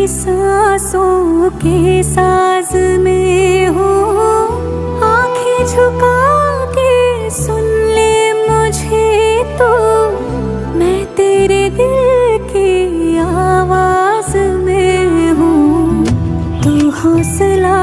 सांसों के साज में हूँ। आंखें झुका के सुन ले मुझे तो, मैं तेरे दिल की आवाज में हूँ। तू हौसला